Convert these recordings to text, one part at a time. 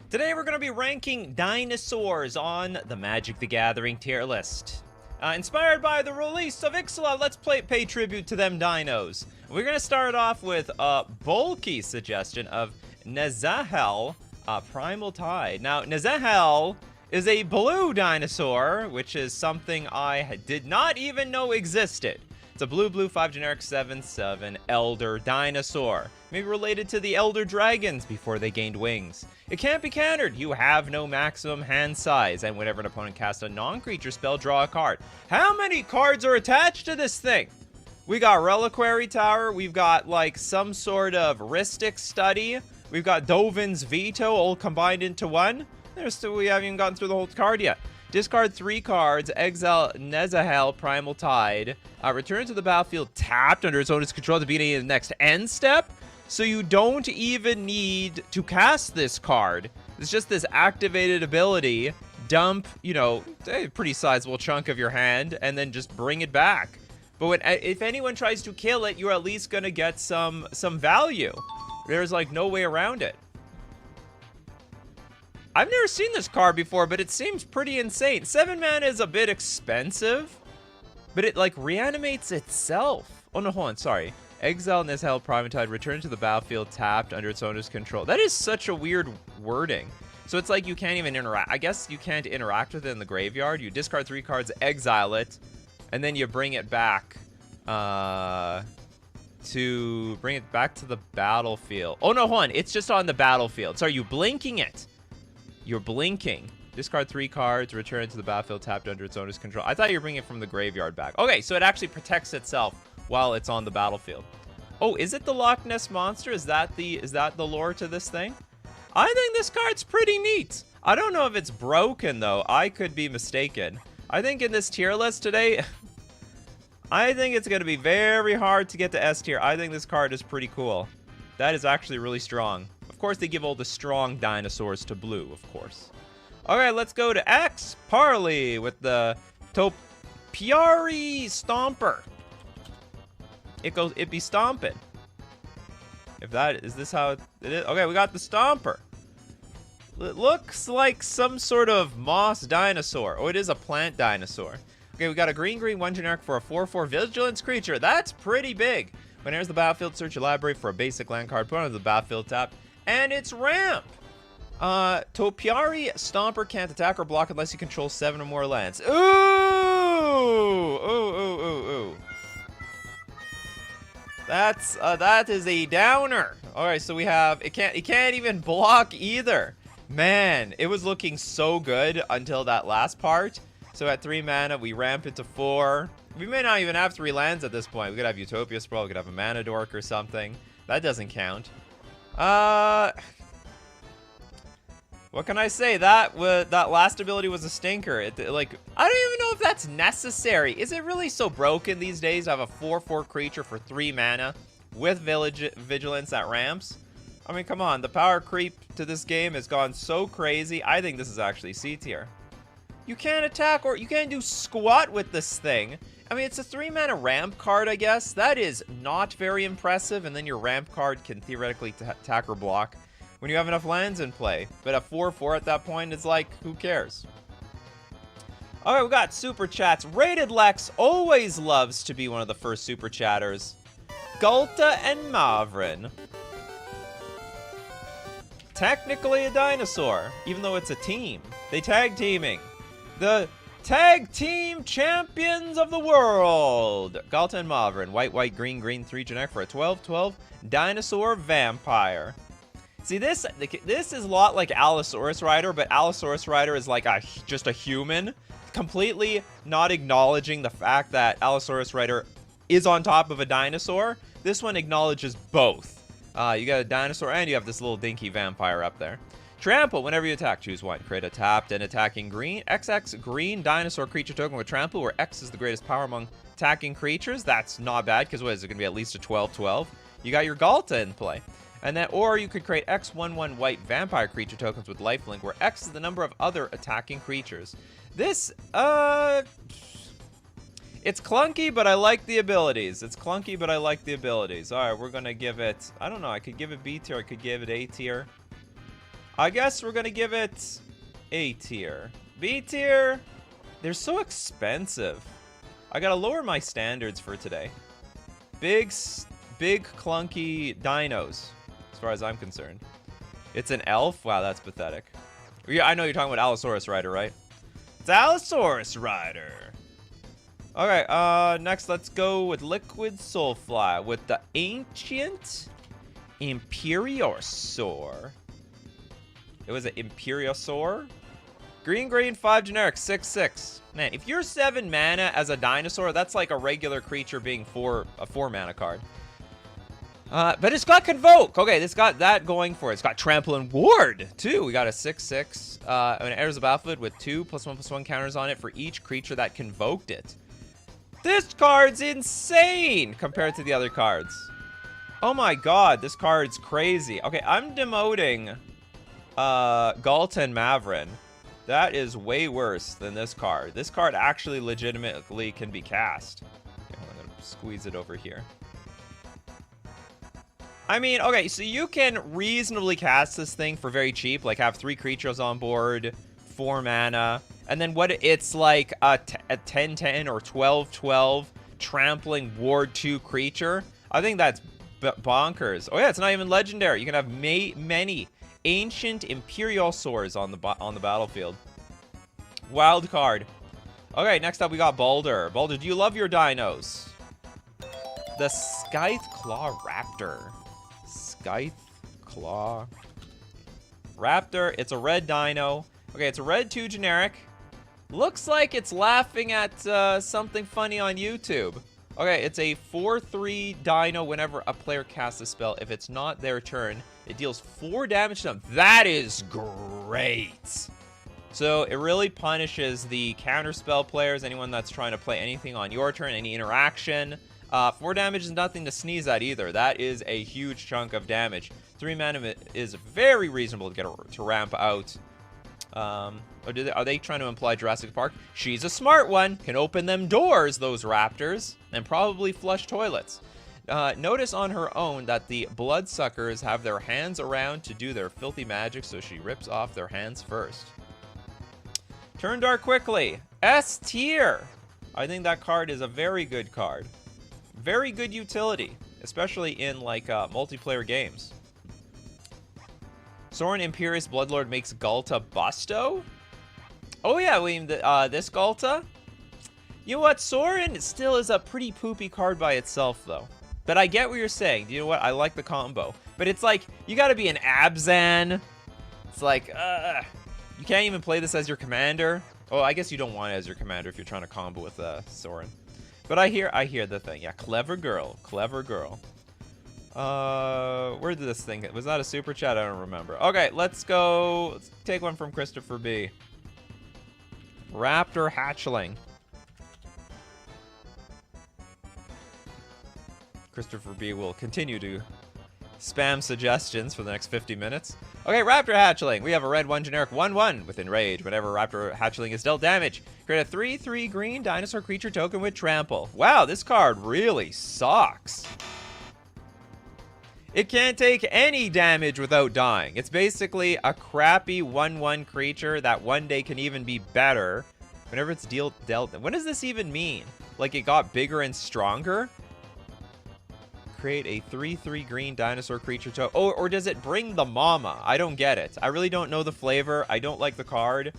Today we're going to be ranking dinosaurs on the Magic the Gathering tier list. Inspired by the release of Ixalan, let's pay tribute to them dinos. We're going to start off with a bulky suggestion of Nezahel, Primal Tide. Now, Nezahel is a blue dinosaur, which is something I did not even know existed. It's a blue 5 generic 7/7 elder dinosaur, maybe related to the elder dragons before they gained wings. It can't be countered. You have no maximum hand size, and whenever an opponent casts a non-creature spell, draw a card. How many cards are attached to this thing? We got Reliquary Tower, we've got like some sort of Rhystic Study, we've got Dovin's Veto all combined into one. We haven't even gotten through the whole card yet. Discard 3 cards, exile Nezahel, Primal Tide, return to the battlefield tapped under its owner's control to begin the next end step. So you don't even need to cast this card. It's just this activated ability. Dump, you know, a pretty sizable chunk of your hand, and then just bring it back. But if anyone tries to kill it, you're at least gonna get some value. There's like no way around it. I've never seen this card before, but it seems pretty insane. 7 mana is a bit expensive, but it like reanimates itself. Oh no, hold on, sorry. Exile Nezahel, Primal Tide, return to the battlefield tapped under its owner's control. That is such a weird wording. So it's like you can't even interact. I guess you can't interact with it in the graveyard. You discard 3 cards, exile it, and then you bring it back to the battlefield. Oh no, hold on, it's just on the battlefield. So are you blinking it? You're blinking. Discard 3 cards, return to the battlefield tapped under its owner's control. I thought you were bringing it from the graveyard back. Okay, so it actually protects itself while it's on the battlefield. Oh, is it the Loch Ness Monster? Is that the lore to this thing? I think this card's pretty neat. I don't know if it's broken though. I could be mistaken. I think in this tier list today, I think it's gonna be very hard to get to S tier. I think this card is pretty cool. That is actually really strong. Of course, they give all the strong dinosaurs to blue, of course. All right, let's go to X Parley with the Topiary Stomper. It be stomping. Is this how it is? Okay, we got the Stomper. It looks like some sort of moss dinosaur. Oh, it is a plant dinosaur. Okay, we got a green 1 generic for a 4/4 vigilance creature. That's pretty big. When it enters the battlefield, search your library for a basic land card, put it on the battlefield tap, and it's ramp. Topiary Stomper can't attack or block unless you control 7 or more lands. Ooh. That is a downer. All right, so we have it can't even block either. Man, it was looking so good until that last part. So at 3 mana, we ramp it to 4. We may not even have 3 lands at this point. We could have Utopia Sprawl, we could have a Mana Dork or something. That doesn't count. What can I say? That last ability was a stinker. Like, I don't even know if that's necessary. Is it really so broken these days to have a 4/4 creature for 3 mana with vigilance that ramps? I mean, come on. The power creep to this game has gone so crazy. I think this is actually C tier. You can't attack or you can't do squat with this thing. I mean, it's a 3 mana ramp card, I guess. That is not very impressive. And then your ramp card can theoretically attack or block when you have enough lands in play. But a 4/4 at that point is like, who cares? All right, we got super chats. Rated Lex always loves to be one of the first super chatters. Gulta and Mavrin. Technically a dinosaur, even though it's a team. They tag teaming. The tag team champions of the world. Gulta and Mavrin. White, green, 3 generic for a 12/12 dinosaur vampire. See, this is a lot like Allosaurus Rider, but Allosaurus Rider is like just a human, completely not acknowledging the fact that Allosaurus Rider is on top of a dinosaur. This one acknowledges both. You got a dinosaur and you have this little dinky vampire up there. Trample. Whenever you attack, choose 1. Create a tapped and attacking green. XX green dinosaur creature token with trample, where X is the greatest power among attacking creatures. That's not bad, because what is it going to be, at least a 12/12? You got your Gulta in play. And then, or you could create X 1/1 white vampire creature tokens with lifelink, where X is the number of other attacking creatures. This, it's clunky, but I like the abilities. All right, we're gonna give it, I don't know, I could give it B tier, I could give it A tier. I guess we're gonna give it A tier. B tier, they're so expensive. I gotta lower my standards for today. Big clunky dinos, as far as I'm concerned. It's an elf? Wow, that's pathetic. Yeah, I know you're talking about Allosaurus Rider, right? It's Allosaurus Rider. Okay, next let's go with Liquid Soulfly with the Ancient Imperiosaur. It was an Imperiosaur? Green, 5 generic, 6/6. Man, if you're 7 mana as a dinosaur, that's like a regular creature being a 4 mana card. But it's got Convoke. Okay, it's got that going for it. It's got Trample and Ward, too. We got a 6/6. And it enters the battlefield with 2 +1/+1 counters on it for each creature that convoked it. This card's insane compared to the other cards. Oh my god, this card's crazy. Okay, I'm demoting Galta and Mavrin. That is way worse than this card. This card actually legitimately can be cast. Okay, I'm gonna squeeze it over here. I mean, okay, so you can reasonably cast this thing for very cheap, like have 3 creatures on board, 4 mana, and then what it's like a 10/10 or 12/12 trampling ward 2 creature. I think that's bonkers. Oh yeah, it's not even legendary. You can have many Ancient Imperiosaurs on the battlefield. Wild card. Okay, next up we got Baldur. Baldur, do you love your dinos? The Scythe Claw Raptor. Scythe Claw Raptor. It's a red dino. Okay, it's a red 2 generic. Looks like it's laughing at something funny on YouTube. Okay, it's a 4/3 dino whenever a player casts a spell. If it's not their turn, it deals 4 damage to them. That is great. So it really punishes the counterspell players, anyone that's trying to play anything on your turn, any interaction. 4 damage is nothing to sneeze at either. That is a huge chunk of damage. 3 mana is very reasonable to get to ramp out. Are they trying to imply Jurassic Park? She's a smart one. Can open them doors, those raptors, and probably flush toilets. Notice on her own that the bloodsuckers have their hands around to do their filthy magic, so she rips off their hands first. Turn dark quickly. S tier. I think that card is a very good card. Very good utility, especially in like multiplayer games. Sorin Imperious Bloodlord makes Galta Busto? Oh yeah, this Galta? You know what, Sorin still is a pretty poopy card by itself though. But I get what you're saying. You know what, I like the combo. But it's like, you gotta be an Abzan. It's like, you can't even play this as your commander. Oh, I guess you don't want it as your commander if you're trying to combo with Sorin. But I hear the thing. Yeah, clever girl. Clever girl. Where did this thing... Was that a super chat? I don't remember. Okay, let's go... Let's take one from Christopher B. Raptor Hatchling. Christopher B will continue to spam suggestions for the next 50 minutes. Okay, Raptor Hatchling. We have a red 1 generic 1/1 with Enrage. Whenever Raptor Hatchling is dealt damage, create a 3/3 green dinosaur creature token with Trample. Wow, this card really sucks. It can't take any damage without dying. It's basically a crappy 1/1 creature that one day can even be better whenever it's dealt. What does this even mean? Like it got bigger and stronger? Create a 3/3 green dinosaur creature token. Oh, or does it bring the mama? I don't get it. I really don't know the flavor. I don't like the card.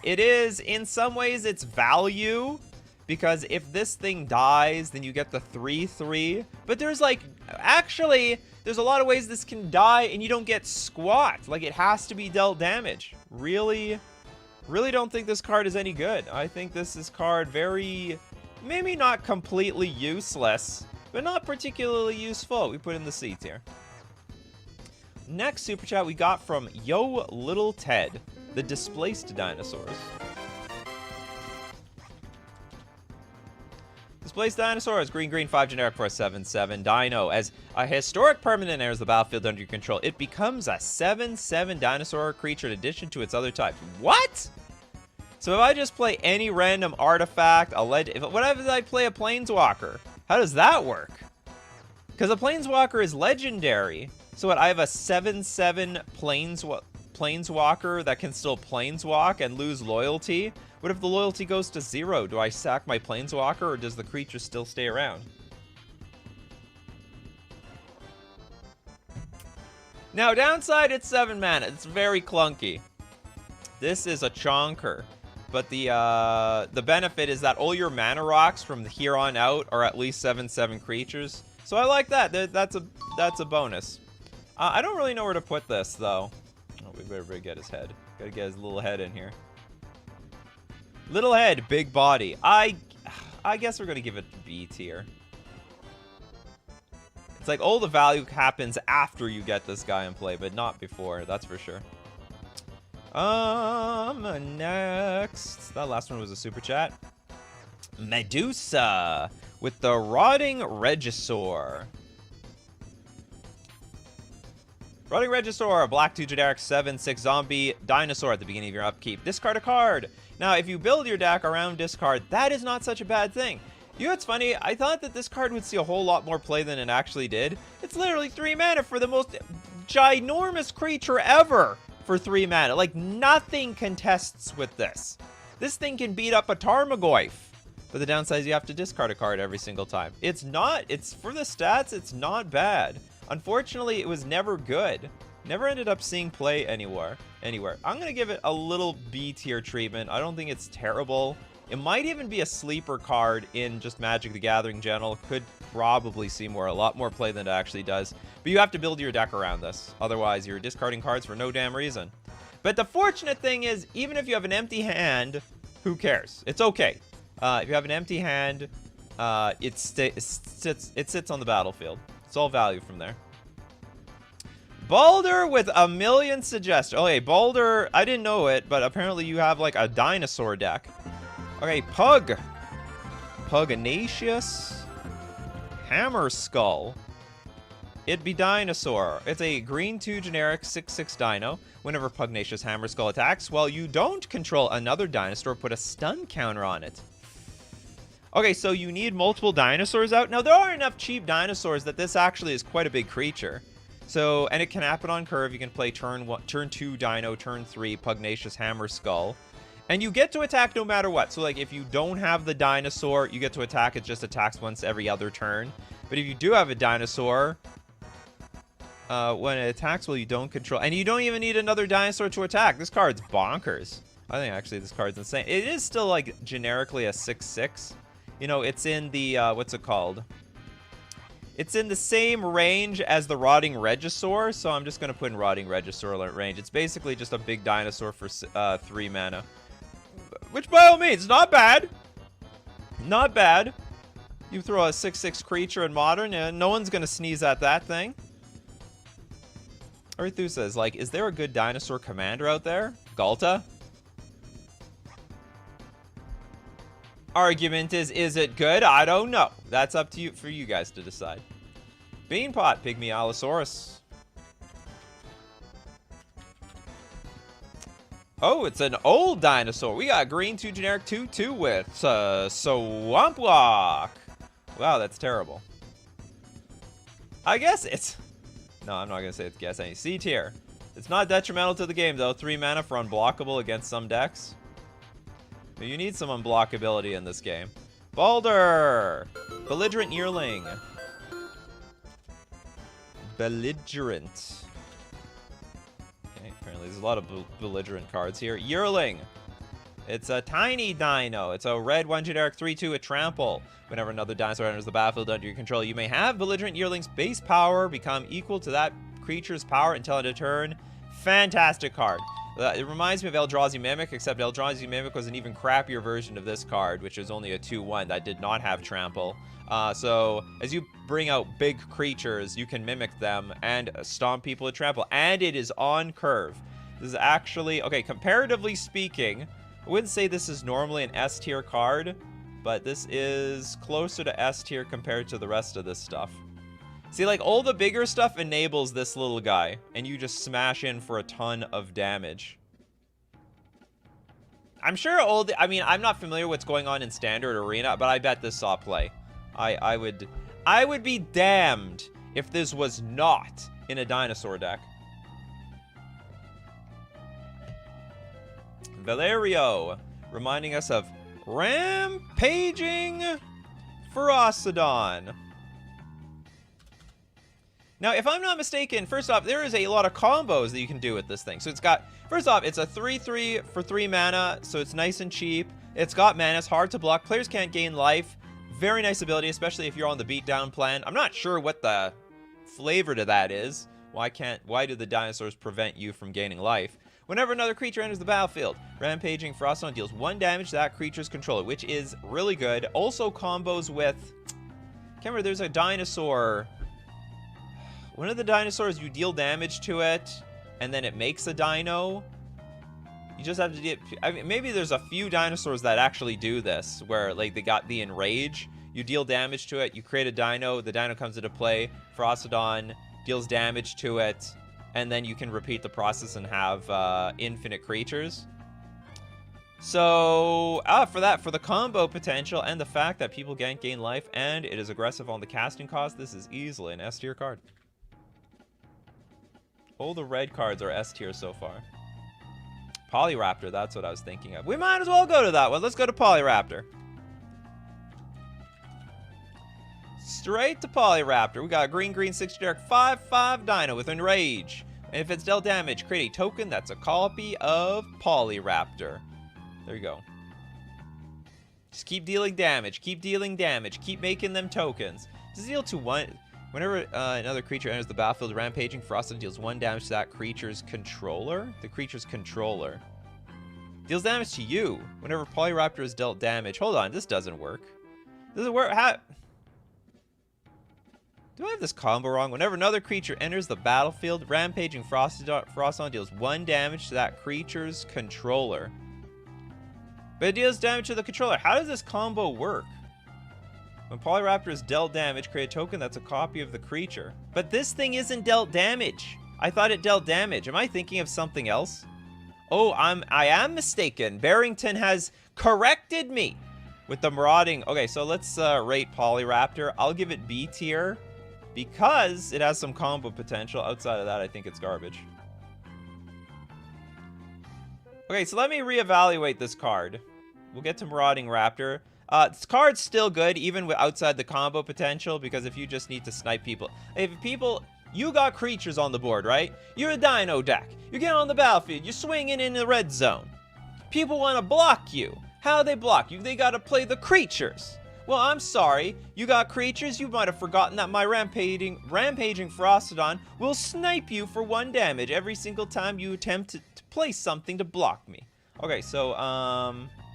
It is, in some ways, it's value. Because if this thing dies, then you get the 3/3. But there's like, actually, there's a lot of ways this can die and you don't get squat. Like, it has to be dealt damage. Really don't think this card is any good. I think this is card very, maybe not completely useless, but not particularly useful. We put in the C tier. Next super chat we got from Yo Little Ted, the Displaced Dinosaurs. Displaced Dinosaurs, green 5 generic for a 7/7 dino. As a historic permanent enters the battlefield under your control, it becomes a 7/7 dinosaur creature in addition to its other types. What? So if I just play any random artifact, what if I play a Planeswalker? How does that work? Because a Planeswalker is legendary. So what, I have a 7/7 planeswalker that can still planeswalk and lose loyalty. What if the loyalty goes to 0? Do I sack my planeswalker, or does the creature still stay around? Now, downside, it's 7 mana. It's very clunky. This is a chonker. But the benefit is that all your mana rocks from here on out are at least 7/7 creatures. So I like that. That's a bonus. I don't really know where to put this, though. Oh, we better get his head. Gotta get his little head in here. Little head, big body. I guess we're gonna give it B tier. It's like all the value happens after you get this guy in play, but not before, that's for sure. Next. That last one was a super chat. Medusa with the Rotting Regisaur. Rotting Regisaur, black 2 generic 7/6 zombie dinosaur at the beginning of your upkeep. Discard a card. Now, if you build your deck around discard, that is not such a bad thing. You know what's funny? I thought that this card would see a whole lot more play than it actually did. It's literally 3 mana for the most ginormous creature ever for 3 mana. Like, nothing contests with this. This thing can beat up a Tarmogoyf. But the downside is you have to discard a card every single time. It's for the stats, it's not bad. Unfortunately, it was never good. Never ended up seeing play anywhere. I'm going to give it a little B tier treatment. I don't think it's terrible. It might even be a sleeper card in just Magic the Gathering general. Could probably see a lot more play than it actually does. But you have to build your deck around this. Otherwise, you're discarding cards for no damn reason. But the fortunate thing is, even if you have an empty hand, who cares? It's okay. If you have an empty hand, it sits on the battlefield. It's all value from there. Balder with a million suggestions. Okay, Balder, I didn't know it, but apparently you have like a dinosaur deck. Okay, Pug. Pugnacious. Hammer Skull. It'd be Dinosaur. It's a green 2 generic 6/6 dino. Whenever Pugnacious Hammer Skull attacks, while you don't control another dinosaur, put a stun counter on it. Okay, so you need multiple dinosaurs out. Now, there are enough cheap dinosaurs that this actually is quite a big creature. So, and it can happen on curve. You can play turn 2 Dino, turn 3 Pugnacious Hammer Skull. And you get to attack no matter what. So, like, if you don't have the dinosaur, you get to attack. It just attacks once every other turn. But if you do have a dinosaur, when it attacks, well, you don't control. And you don't even need another dinosaur to attack. This card's bonkers. I think, actually, this card's insane. It is still, like, generically a 6/6. You know, it's in the, what's it called? It's in the same range as the Rotting Regisaur, so I'm just going to put in Rotting Regisaur range. It's basically just a big dinosaur for 3 mana. Which, by all means, not bad. Not bad. You throw a 6/6 creature in Modern, and no one's going to sneeze at that thing. Earthu says, like, is there a good dinosaur commander out there? Galta? Argument is it good? I don't know. That's up to you, for you guys to decide. Beanpot, Pygmy Allosaurus. Oh, it's an old dinosaur. We got green 2 generic 2/2 with Swamp Walk. Wow, that's terrible. I guess it's... No, I'm not going to say it's guess any. C tier. It's not detrimental to the game, though. 3 mana for unblockable against some decks. You need some unblockability in this game. Balder! Belligerent Yearling. Belligerent. Okay, apparently there's a lot of belligerent cards here. Yearling. It's a tiny dino. It's a red 1 generic 3/2 at trample. Whenever another dinosaur enters the battlefield under your control, you may have Belligerent Yearling's base power become equal to that creature's power until end of turn. Fantastic card. It reminds me of Eldrazi Mimic, except Eldrazi Mimic was an even crappier version of this card, which is only a 2/1 that did not have trample. So as you bring out big creatures, you can mimic them and stomp people with trample. And it is on curve. This is actually, okay, comparatively speaking, I wouldn't say this is normally an S tier card, but this is closer to S tier compared to the rest of this stuff. See, like, all the bigger stuff enables this little guy, and you just smash in for a ton of damage. I'm sure I mean, I'm not familiar with what's going on in Standard Arena, but I bet this saw play. I would be damned if this was not in a dinosaur deck. Valerio, reminding us of Rampaging Ferocidon. Now, if I'm not mistaken, first off, there is a lot of combos that you can do with this thing. So it's got, first off, it's a 3/3 for 3 mana, so it's nice and cheap. It's got mana, it's hard to block. Players can't gain life. Very nice ability, especially if you're on the beatdown plan. I'm not sure what the flavor to that is. Why do the dinosaurs prevent you from gaining life? Whenever another creature enters the battlefield, Rampaging Ferocidon deals 1 damage to that creature's controller, which is really good. Also combos with, can't remember, there's a dinosaur. One of the dinosaurs, you deal damage to it, and then it makes a dino. You just have to get, I mean, maybe there's a few dinosaurs that actually do this, where like they got the Enrage. You deal damage to it, you create a dino, the dino comes into play, Ferocidon deals damage to it, and then you can repeat the process and have infinite creatures. So, for the combo potential and the fact that people can't gain life, and it is aggressive on the casting cost, this is easily an S tier card. All the red cards are S tier so far. Polyraptor, that's what I was thinking of. We might as well go to that one. Let's go to Polyraptor. Straight to Polyraptor. We got a green 6 generic 5/5 dino with Enrage. And if it's dealt damage, create a token that's a copy of Polyraptor. There you go. Just keep dealing damage. Keep dealing damage. Keep making them tokens. Just deal to 1. Whenever another creature enters the battlefield, Rampaging Ferocidon deals 1 damage to that creature's controller. The creature's controller deals damage to you. Whenever Polyraptor is dealt damage. Hold on, this doesn't work. Does it work? How? Do I have this combo wrong? Whenever another creature enters the battlefield, Rampaging Ferocidon deals 1 damage to that creature's controller. But it deals damage to the controller. How does this combo work? When Polyraptor is dealt damage, create a token that's a copy of the creature. But this thing isn't dealt damage. I thought it dealt damage. Am I thinking of something else? Oh, I am mistaken. Barrington has corrected me with the marauding. Okay, so let's rate Polyraptor. I'll give it B tier because it has some combo potential. Outside of that, I think it's garbage. Okay, so let me reevaluate this card. We'll get to Marauding Raptor. This card's still good, even with outside the combo potential, because if you just need to snipe people. If people, you got creatures on the board, right? You're a dino deck. You get on the battlefield. You're swinging in the red zone. People want to block you. How do they block you? They got to play the creatures. Well, I'm sorry. You got creatures. You might have forgotten that my Rampaging Ferocidon will snipe you for 1 damage every single time you attempt to place something to block me. Okay, so,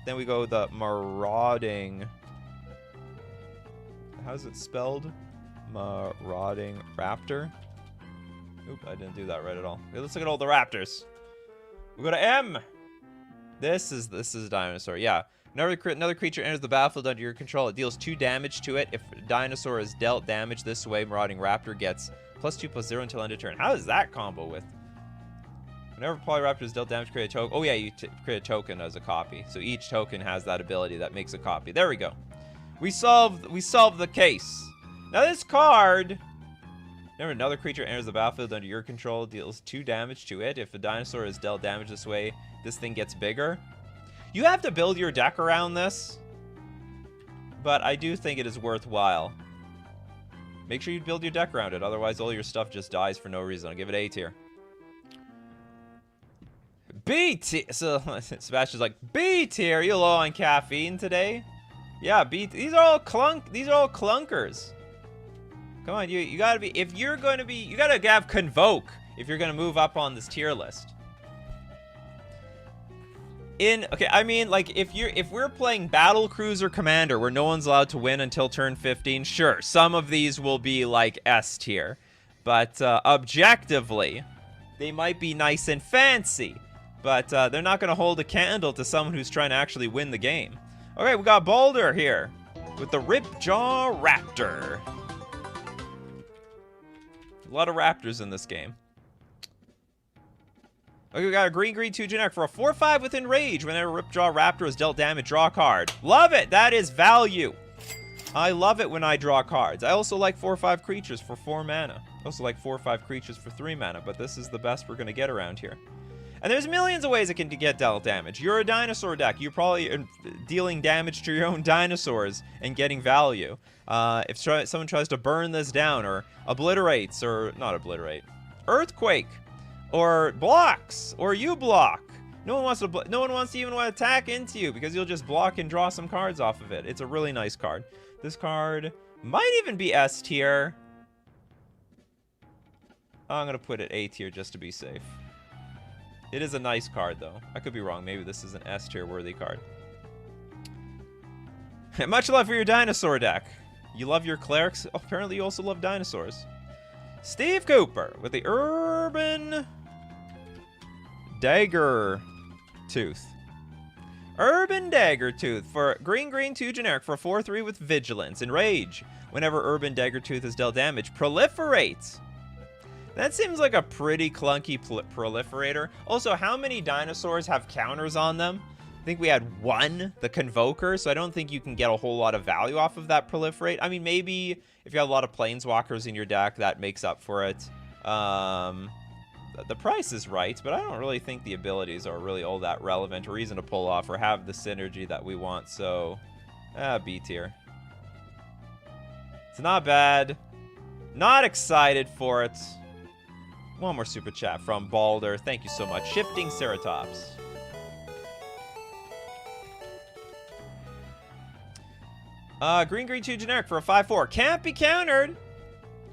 then we go the Marauding. How's it spelled? Marauding Raptor. Oop, I didn't do that right at all. Okay, let's look at all the raptors. We go to M. This is a dinosaur. Yeah. Another creature enters the battlefield under your control. It deals 2 damage to it. If a dinosaur is dealt damage this way, Marauding Raptor gets +2/+0 until end of turn. How does that combo with? Whenever Polyraptor is dealt damage, create a token. Oh yeah, you create a token as a copy. So each token has that ability that makes a copy. There we go. We solved the case. Now this card, whenever another creature enters the battlefield under your control, deals 2 damage to it. If a dinosaur is dealt damage this way, this thing gets bigger. You have to build your deck around this, but I do think it is worthwhile. Make sure you build your deck around it, otherwise all your stuff just dies for no reason. I'll give it A tier. B tier. So Sebastian's like, B tier. You low on caffeine today? Yeah, B. These are all clunkers. Come on, you gotta be. If you're going to be, you gotta have Convoke if you're gonna move up on this tier list. Okay, I mean, like, if we're playing Battle Cruiser Commander where no one's allowed to win until turn 15, sure, some of these will be like S tier, but objectively, they might be nice and fancy. But they're not going to hold a candle to someone who's trying to actually win the game. Okay, we got Boulder here with the Ripjaw Raptor. A lot of raptors in this game. Okay, we got a green 2 generic for a 4/5 with Enrage. Whenever Ripjaw Raptor is dealt damage, draw a card. Love it! That is value. I love it when I draw cards. I also like 4/5 creatures for 4 mana. I also like 4/5 creatures for 3 mana, but this is the best we're going to get around here. And there's millions of ways it can get dealt damage. You're a dinosaur deck. You're probably dealing damage to your own dinosaurs and getting value. If someone tries to burn this down or obliterates, or not obliterate, earthquake, or blocks, or you block. No one wants to even attack into you because you'll just block and draw some cards off of it. It's a really nice card. This card might even be S tier. I'm gonna put it A tier just to be safe. It is a nice card, though. I could be wrong. Maybe this is an S tier worthy card. Much love for your dinosaur deck. You love your clerics. Oh, apparently, you also love dinosaurs. Steve Cooper with the Urban Dagger Tooth. Urban Dagger Tooth for green 2 generic for 4/3 with Vigilance. Enrage. Whenever Urban Dagger Tooth is dealt damage, proliferate. That seems like a pretty clunky proliferator. Also, how many dinosaurs have counters on them? I think we had 1, the Convoker, so I don't think you can get a whole lot of value off of that proliferate. I mean, maybe if you have a lot of planeswalkers in your deck, that makes up for it. The price is right, but I don't really think the abilities are really all that relevant or reason to pull off or have the synergy that we want, so B tier. It's not bad. Not excited for it. One more super chat from Balder. Thank you so much. Shifting Ceratops. Green 2 generic for a 5/4. Can't be countered.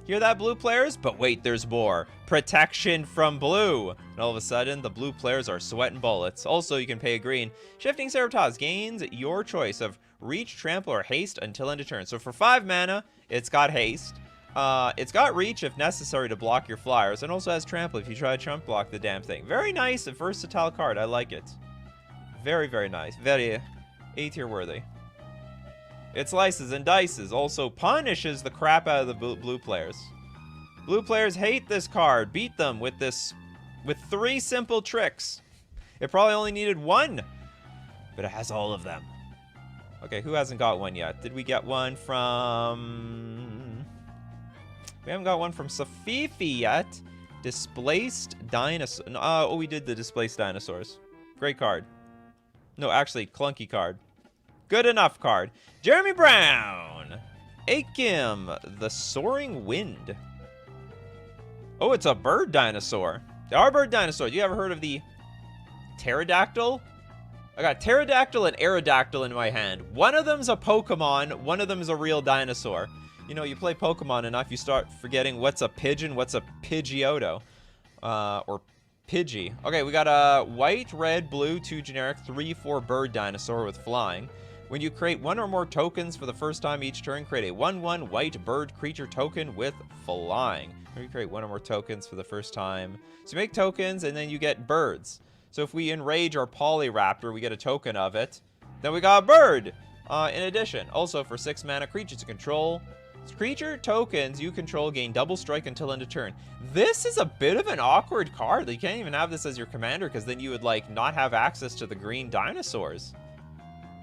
Hear that, blue players? But wait, there's more. Protection from blue. And all of a sudden, the blue players are sweating bullets. Also, you can pay a green. Shifting Ceratops gains your choice of reach, trample, or haste until end of turn. So for 5 mana, it's got haste. It's got reach if necessary to block your flyers, and also has trample if you try to trump block the damn thing. Very nice, a versatile card. I like it. Very, very nice. Very A tier worthy. It slices and dices. Also punishes the crap out of the blue players. Blue players hate this card. Beat them with 3 simple tricks. It probably only needed 1, but it has all of them. Okay, who hasn't got one yet? Did we get one from... We haven't got one from Safifi yet. Displaced Dinosaur. Oh, we did the Displaced Dinosaurs. Great card. No, actually, clunky card. Good enough card. Jeremy Brown. Akim, the Soaring Wind. Oh, it's a bird dinosaur. There are bird dinosaurs. You ever heard of the pterodactyl? I got pterodactyl and aerodactyl in my hand. One of them's a Pokemon. One of them is a real dinosaur. You know, you play Pokemon enough, you start forgetting what's a pigeon, what's a Pidgeotto. Or Pidgey. Okay, we got a white, red, blue, 2 generic, 3/4 bird dinosaur with flying. When you create 1 or more tokens for the first time each turn, create a 1/1 white bird creature token with flying. When you create 1 or more tokens for the first time. So you make tokens, and then you get birds. So if we enrage our Polyraptor, we get a token of it. Then we got a bird in addition. Also, for 6 mana, creatures to control. Creature tokens you control gain double strike until end of turn. This is a bit of an awkward card. You can't even have this as your commander because then you would like not have access to the green dinosaurs.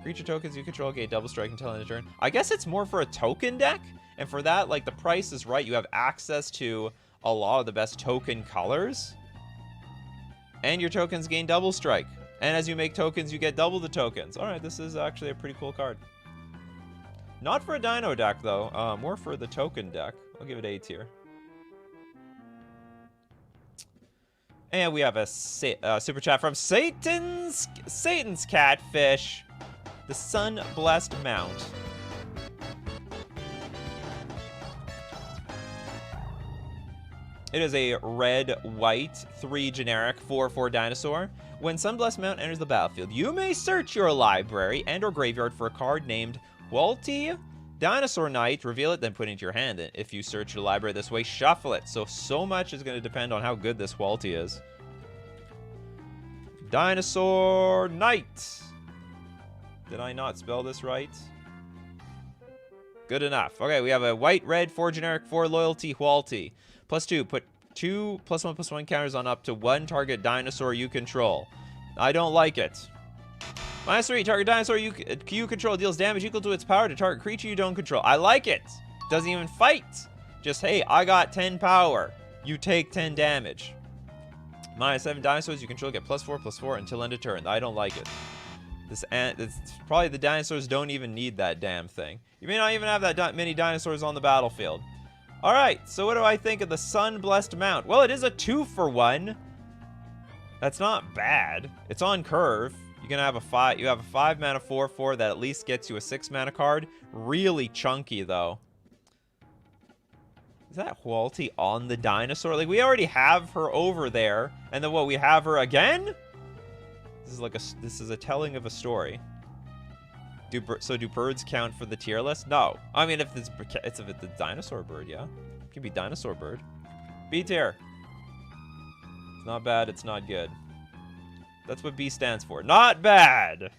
Creature tokens you control gain double strike until end of turn. I guess it's more for a token deck, and for that, like, the price is right. You have access to a lot of the best token colors, and your tokens gain double strike. And as you make tokens, you get double the tokens. All right, this is actually a pretty cool card. Not for a dino deck, though. More for the token deck. I'll give it A tier. And we have a super chat from Satan's Catfish. The Sun-Blessed Mount. It is a red-white 3 generic 4/4 dinosaur. When Sunblessed Mount enters the battlefield, you may search your library and or graveyard for a card named Walty Dinosaur Knight, reveal it, then put it into your hand. If you search your library this way, shuffle it. So much is going to depend on how good this Walty is. Dinosaur Knight. Did I not spell this right? Good enough. Okay, we have a white, red, 4 generic, 4 loyalty Walty. +2, put 2 +1/+1 counters on up to 1 target dinosaur you control. I don't like it. -3, target dinosaur you control deals damage equal to its power to target creature you don't control. I like it. Doesn't even fight. Just, hey, I got 10 power. You take 10 damage. -7 dinosaurs you control get +4/+4 until end of turn. I don't like it. It's probably the dinosaurs don't even need that damn thing. You may not even have that many dinosaurs on the battlefield. Alright, so what do I think of the Sun-Blessed Mount? Well, it is a 2-for-1. That's not bad. It's on curve. You have a 5 mana 4/4 that at least gets you a 6 mana card. Really chunky though. Is that Hualti on the dinosaur? Like, we already have her over there, and then what, we have her again? This is a telling of a story. Do birds count for the tier list? No. I mean, if it's the dinosaur bird, yeah. It can be dinosaur bird. B tier. It's not bad, it's not good. That's what B stands for. Not bad.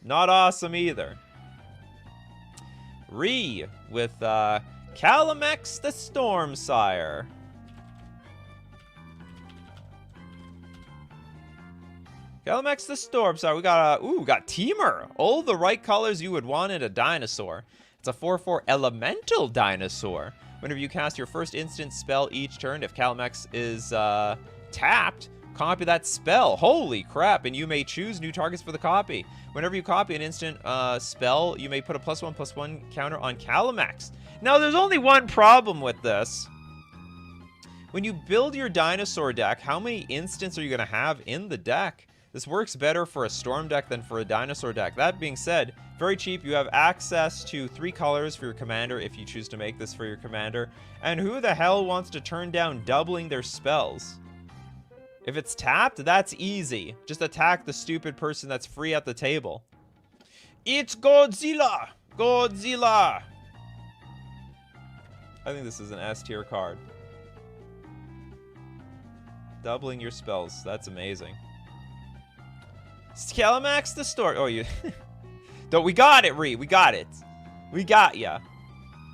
Not awesome either. Re with Calamex the Stormsire. Calamex the Stormsire. We got Teamer. All the right colors you would want in a dinosaur. It's a 4/4 elemental dinosaur. Whenever you cast your first instant spell each turn, if Calamex is tapped, copy that spell. Holy crap, and you may choose new targets for the copy. Whenever you copy an instant spell, you may put a +1/+1 counter on Calamex. Now, there's only one problem with this. When you build your dinosaur deck, how many instants are you going to have in the deck? This works better for a storm deck than for a dinosaur deck. That being said, very cheap. You have access to 3 colors for your commander if you choose to make this for your commander. And who the hell wants to turn down doubling their spells? If it's tapped, that's easy. Just attack the stupid person that's free at the table. It's Godzilla! Godzilla! I think this is an S tier card. Doubling your spells. That's amazing. Calamex the Storm. Oh, you. No, we got it, Ree. We got it. We got ya.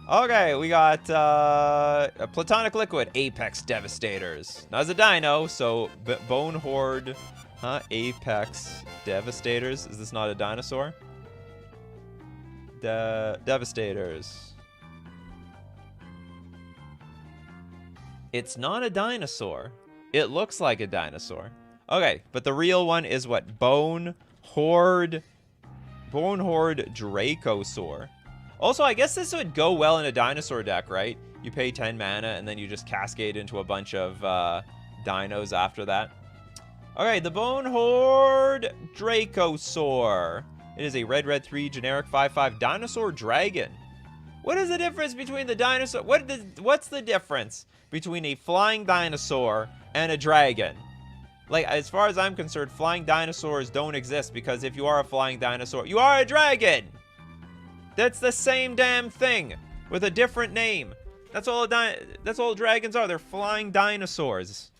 Okay, we got a Platonic Liquid, Apex Devastators. Now, as a dino, so Bone Horde, Apex Devastators. Is this not a dinosaur? Devastators. It's not a dinosaur. It looks like a dinosaur. Okay, but the real one is what? Bone Horde Dracosaur. Also, I guess this would go well in a dinosaur deck, right? You pay 10 mana, and then you just cascade into a bunch of dinos after that. Okay, the Bone Horde Dracosaur. It is a red 3 generic 5/5 dinosaur dragon. What is the difference between the dinosaur? What's the difference between a flying dinosaur and a dragon? Like, as far as I'm concerned, flying dinosaurs don't exist, because if you are a flying dinosaur, you are a dragon! That's the same damn thing, with a different name. That's all dragons are. They're flying dinosaurs.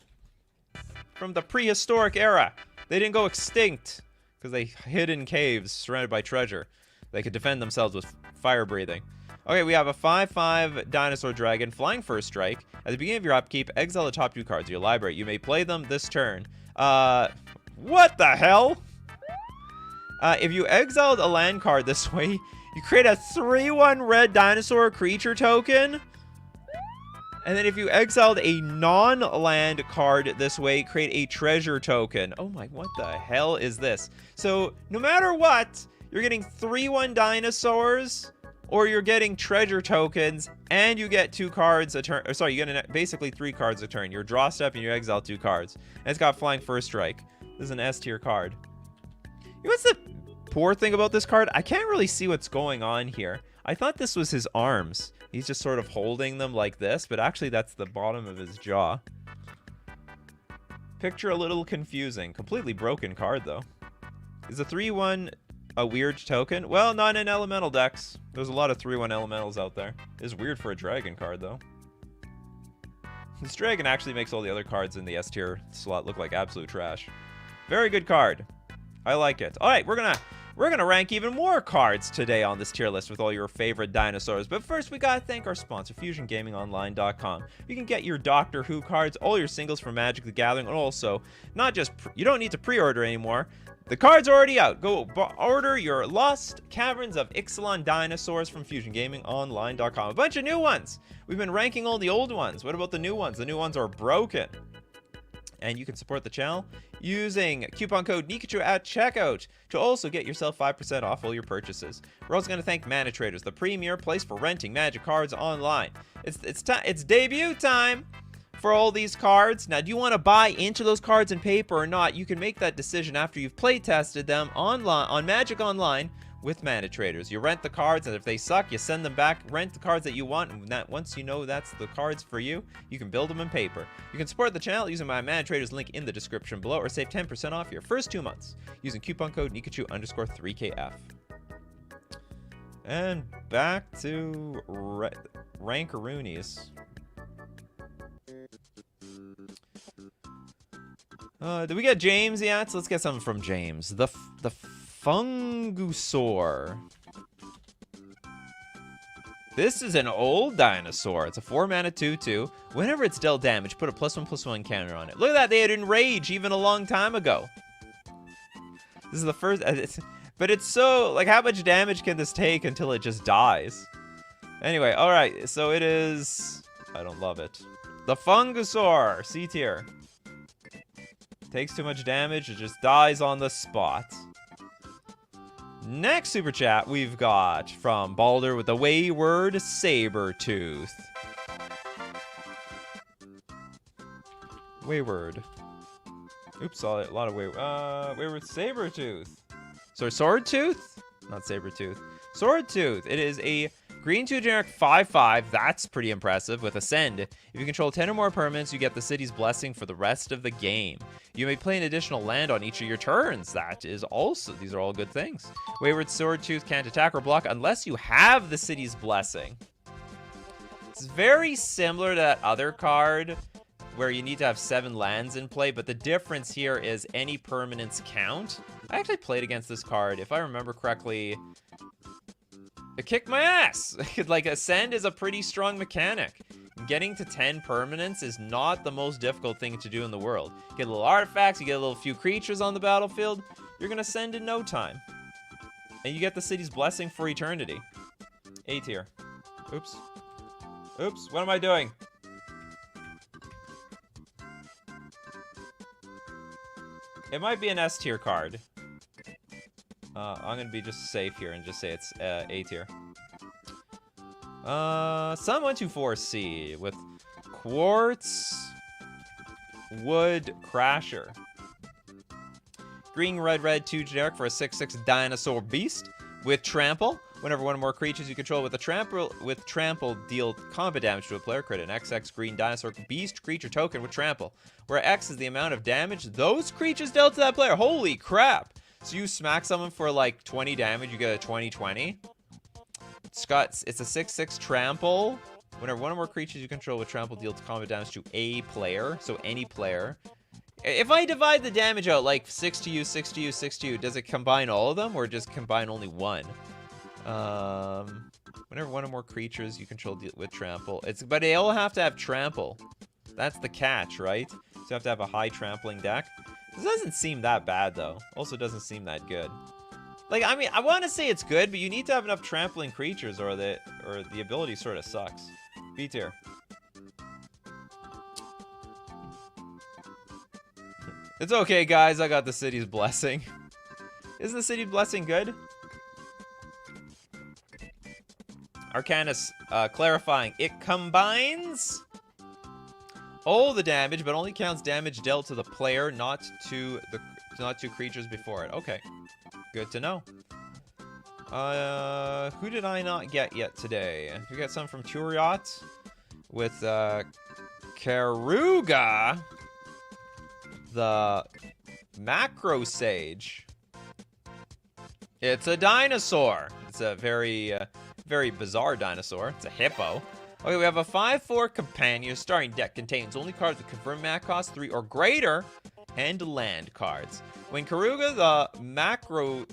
From the prehistoric era. They didn't go extinct, because they hid in caves surrounded by treasure. They could defend themselves with fire breathing. Okay, we have a 5/5 dinosaur dragon, flying first strike. At the beginning of your upkeep, exile the top 2 cards of your library. You may play them this turn. What the hell? If you exiled a land card this way, you create a 3/1 red dinosaur creature token. And then if you exiled a non-land card this way, create a treasure token. Oh my, what the hell is this? So, no matter what, you're getting 3/1 dinosaurs, or you're getting treasure tokens, and you get 2 cards a turn. Or sorry, you get basically 3 cards a turn. Your draw step and you exile 2 cards. And it's got flying first strike. This is an S tier card. You know what's the poor thing about this card? I can't really see what's going on here. I thought this was his arms. He's just sort of holding them like this, but actually that's the bottom of his jaw. Picture a little confusing. Completely broken card, though. Is a 3/1 a weird token? Well, not in elemental decks. There's a lot of 3/1 elementals out there. It's weird for a dragon card, though. This dragon actually makes all the other cards in the S tier slot look like absolute trash. Very good card. I like it. All right, we're gonna rank even more cards today on this tier list with all your favorite dinosaurs. But first, we gotta thank our sponsor, FusionGamingOnline.com. You can get your Doctor Who cards, all your singles from Magic the Gathering, and also not just you don't need to pre-order anymore. The card's already out. Go order your Lost Caverns of Ixalan Dinosaurs from FusionGamingOnline.com. A bunch of new ones. We've been ranking all the old ones. What about the new ones? The new ones are broken. And you can support the channel using coupon code Nikachu at checkout to also get yourself 5% off all your purchases. We're also going to thank Mana Traders, the premier place for renting Magic cards online. It's debut time for all these cards. Now, do you want to buy into those cards in paper or not? You can make that decision after you've play tested them online on Magic Online with Mana Traders. You rent the cards, and if they suck, you send them back. Rent the cards that you want, and once you know that's the cards for you, you can build them in paper. You can support the channel using my Mana Traders link in the description below, or save 10% off your first 2 months using coupon code Nikachu_3KF. And back to Rankaroonies. Did we get James yet? So let's get something from James. The Fungusaur. This is an old dinosaur. It's a 4-mana 2/2. Whenever it's dealt damage, put a +1/+1 counter on it. Look at that. They had Enrage even a long time ago. This is the first... but it's so... Like, how much damage can this take until it just dies? Anyway, alright. So it is... I don't love it. The Fungusaur. C tier. Takes too much damage. It just dies on the spot. Next super chat we've got from Balder with the Wayward Sabertooth. Wayward. Oops, a lot of Wayward Sabertooth. Sorry, Swordtooth? Not Sabertooth. Swordtooth. It is a green 2 generic 5/5. That's pretty impressive with Ascend. If you control 10 or more permanents, you get the city's blessing for the rest of the game. You may play an additional land on each of your turns. That is also, these are all good things. Wayward Swordtooth can't attack or block unless you have the city's blessing. It's very similar to that other card where you need to have 7 lands in play, but the difference here is any permanents count. I actually played against this card. If I remember correctly, it kicked my ass. Like, Ascend is a pretty strong mechanic. Getting to 10 permanents is not the most difficult thing to do in the world. You get little artifacts, you get a little few creatures on the battlefield, you're gonna Ascend in no time. And you get the city's blessing for eternity. A tier. Oops. Oops, what am I doing? It might be an S tier card. I'm gonna be just safe here and just say it's A tier. Sun 124C with Quartz Wood Crasher. Green, red, 2 generic for a 6/6 dinosaur beast with trample. Whenever one or more creatures you control with trample deal combat damage to a player, create an XX green dinosaur beast creature token with trample, where X is the amount of damage those creatures dealt to that player. Holy crap! So you smack someone for like 20 damage, you get a 20/20. It's a 6/6 trample. Whenever one or more creatures you control with trample deals combat damage to a player, so any player. If I divide the damage out like 6 to you, 6 to you, 6 to you, does it combine all of them or just combine only one? Whenever one or more creatures you control deal with trample, but they all have to have trample. That's the catch, right? So you have to have a high trampling deck. This doesn't seem that bad though. Also doesn't seem that good. Like, I mean, I want to say it's good, but you need to have enough trampling creatures or the ability sort of sucks. B tier. It's okay, guys. I got the city's blessing. Isn't the city's blessing good? Arcanus clarifying. It combines all the damage, but only counts damage dealt to the player, not to creatures before it. Okay. Good to know. Who did I not get yet today? We got some from Turiot with Karuga, the Macro Sage. It's a dinosaur. It's a very bizarre dinosaur. It's a hippo. Okay, we have a 5/4 companion. Starting deck contains only cards with confirmed mana cost 3 or greater and land cards. When Karuga, the Macro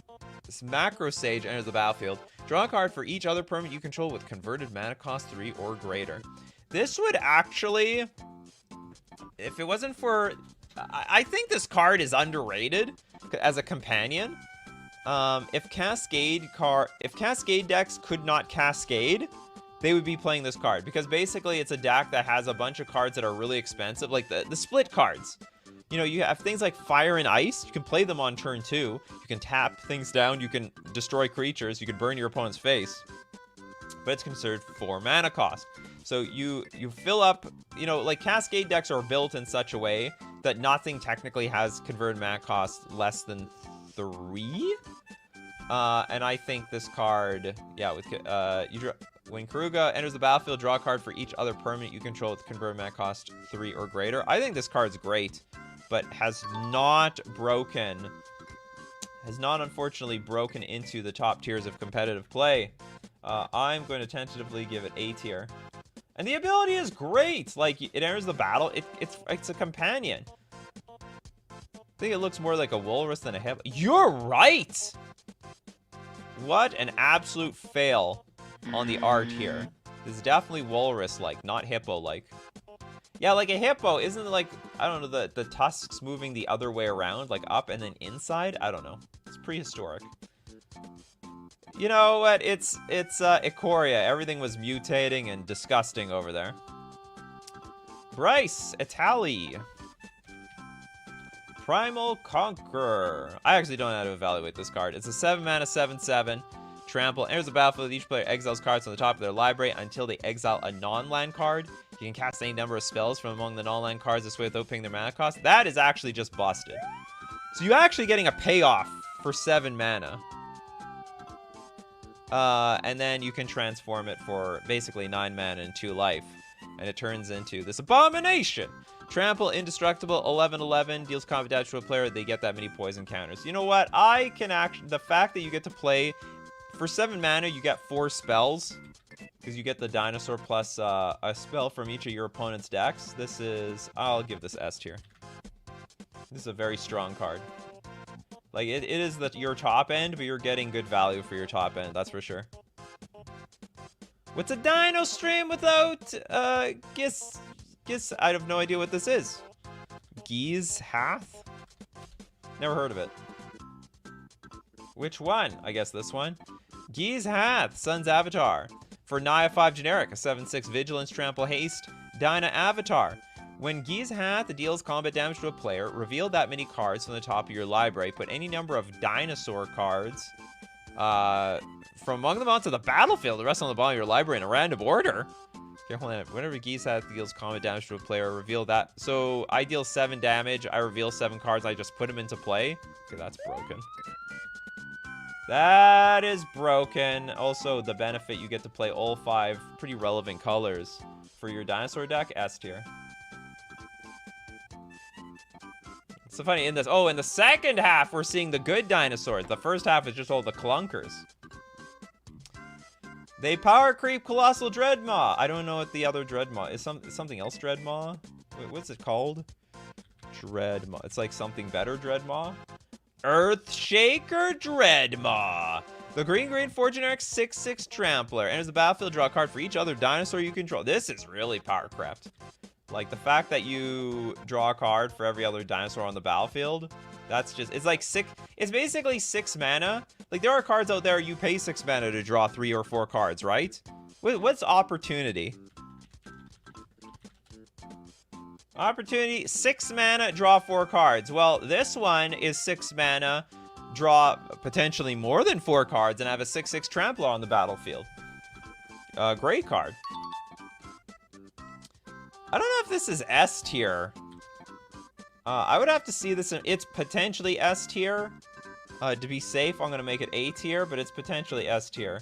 Sage, enters the battlefield, draw a card for each other permanent you control with converted mana cost 3 or greater. This would actually, if it wasn't for, I think this card is underrated as a companion. If Cascade decks could not Cascade, they would be playing this card, because basically it's a deck that has a bunch of cards that are really expensive, like the split cards. You know, you have things like Fire and Ice. You can play them on turn 2. You can tap things down. You can destroy creatures. You can burn your opponent's face. But it's considered 4 mana cost. So you fill up, you know, like Cascade decks are built in such a way that nothing technically has converted mana cost less than 3. And I think this card, yeah, with when Karuga enters the battlefield, draw a card for each other permanent you control with converted mana cost 3 or greater. I think this card's great, but has not unfortunately broken into the top tiers of competitive play. I'm going to tentatively give it A tier. And the ability is great. Like, it enters the battle. It's a companion. I think it looks more like a walrus than a hippo. You're right! What an absolute fail on the art here. This is definitely walrus-like, not hippo-like. Yeah, like a hippo, isn't it like, I don't know, the tusks moving the other way around, like up and then inside? I don't know. It's prehistoric. You know what? It's Ikoria. Everything was mutating and disgusting over there. Bryce, Itali. Primal Conqueror. I actually don't know how to evaluate this card. It's a 7 mana 7/7. Trample. Enters the battlefield. Each player exiles cards on the top of their library until they exile a non-land card. You can cast any number of spells from among the non-land cards this way without paying their mana cost. That is actually just busted. So you're actually getting a payoff for 7 mana. And then you can transform it for basically 9 mana and 2 life. And it turns into this abomination. Trample, indestructible, 11/11, deals combat damage to a player. They get that many poison counters. You know what? I can actually... The fact that you get to play... For 7 mana, you get 4 spells. Because you get the dinosaur plus a spell from each of your opponent's decks. This is... I'll give this S tier. This is a very strong card. Like, it is your top end, but you're getting good value for your top end, that's for sure. What's a dino stream without, Giz, I have no idea what this is. Giz Hath? Never heard of it. Which one? I guess this one. Giz Hath, Sun's Avatar. For Naya 5 generic, a 7/6 Vigilance, Trample, Haste, Dyna Avatar. When Giz Hath deals combat damage to a player, reveal that many cards from the top of your library. Put any number of dinosaur cards from among them onto the battlefield. The rest on the bottom of your library in a random order. Careful, whenever Giz Hath deals combat damage to a player, reveal that. So I deal 7 damage. I reveal 7 cards. I just put them into play. Okay, that's broken. That is broken. Also, the benefit, you get to play all 5 pretty relevant colors for your dinosaur deck. S tier. It's so funny, in this, in the second half, we're seeing the good dinosaurs. The first half is just all the clunkers. They power creep Colossal Dreadmaw. I don't know what the other Dreadmaw is. Something else Dreadmaw? Wait, what's it called? Dreadmaw. It's like something better Dreadmaw. Earthshaker Dreadmaw. The green 4 generic 6/6 Trampler. Enters the battlefield, draw a card for each other dinosaur you control. This is really power crept. Like, the fact that you draw a card for every other dinosaur on the battlefield, that's just... It's like it's basically 6 mana. Like, there are cards out there you pay 6 mana to draw 3 or 4 cards, right? What's Opportunity? Opportunity, 6 mana, draw 4 cards. Well, this one is 6 mana, draw potentially more than 4 cards, and have a 6/6 Trampler on the battlefield. Great card. I don't know if this is S tier. I would have to see this. It's potentially S tier. To be safe, I'm going to make it A tier, but it's potentially S tier.